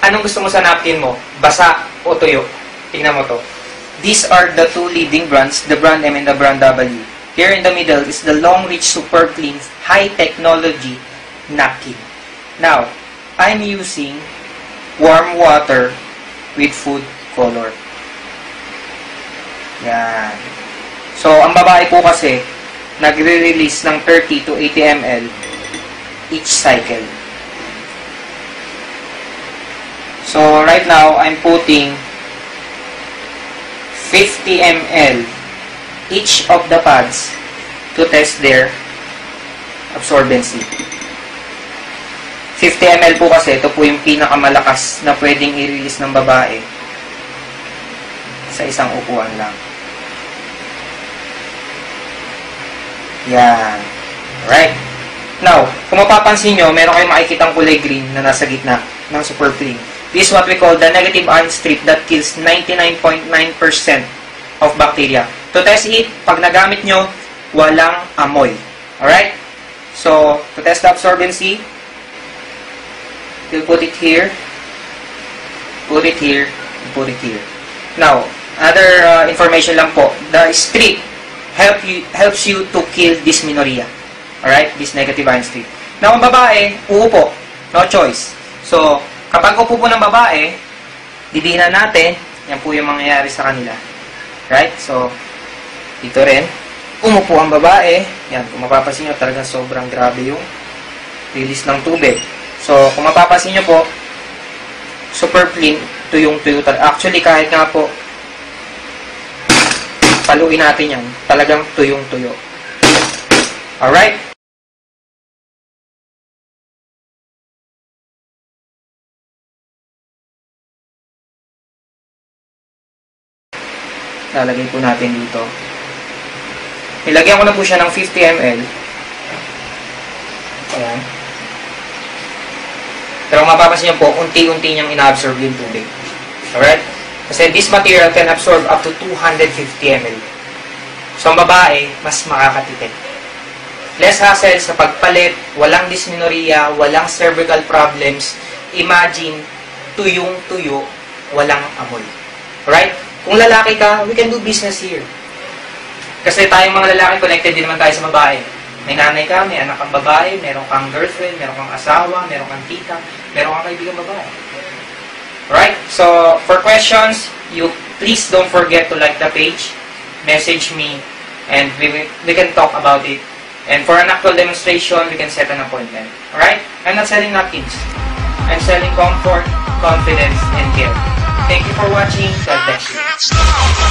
Anong gusto mo sa napkin mo? Basa o tuyo? Tingnan mo to. These are the two leading brands, the brand M and the brand W. Here in the middle is the Long Reach Super Clean High Technology Napkin. Now, I'm using warm water with food color. Yan. So, ang babae po kasi, nagre-release ng 30 to 80 ml each cycle. So, right now, I'm putting 50 ml each of the pads to test their absorbency. 50 ml po kasi, ito po yung pinakamalakas na pwedeng i-release ng babae sa isang upuan lang. Yan. Alright. Now, kung mapapansin nyo, meron kayong makikitang kulay green na nasa gitna ng Super Clean. This is what we call the negative ion strip that kills 99.9% of bacteria. To test it, pag nagamit nyo, walang amoy. Alright? So, to test the absorbency, you'll put it here, put it here, and put it here. Now, other information lang po, the strip helps you to kill dysmenorrhea. Alright? This negative ion strip. Now, ang babae, uupo. No choice. So, kapag upo po ng babae, didiinan natin, yan po yung mangyayari sa kanila. Right? So, dito rin, umupo ang babae. Yan, kung mapapansin nyo, talagang sobrang grabe yung release ng tubig. So, kung mapapansin nyo po, super clean, tuyong-tuyo. Actually, kahit nga po, paluin natin yan, talagang tuyong-tuyo. Alright? Lalagay po natin dito. Ilagyan ko na po siya ng 50 ml. Ayan. Pero kung mapapansin niyo po, unti-unti niyang ina-absorb yung tubig. Alright? Kasi this material can absorb up to 250 ml. So, ang babae, mas makakatipid. Less hassle sa pagpalit, walang dysmenorrhea, walang cervical problems. Imagine, tuyong-tuyo, walang amoy. Alright? Kung lalaki ka, we can do business here. Kasi tayong mga lalaki, connected din naman tayo sa babae. May nanay ka, may anak kang babae, meron kang girlfriend, meron kang asawa, meron kang tita, meron kang kaibigang babae. Alright? So, for questions, you please don't forget to like the page, message me, and we can talk about it. And for an actual demonstration, we can set an appointment. Alright? I'm not selling napkins. I'm selling comfort, confidence, and care. Thank you for watching. God bless you.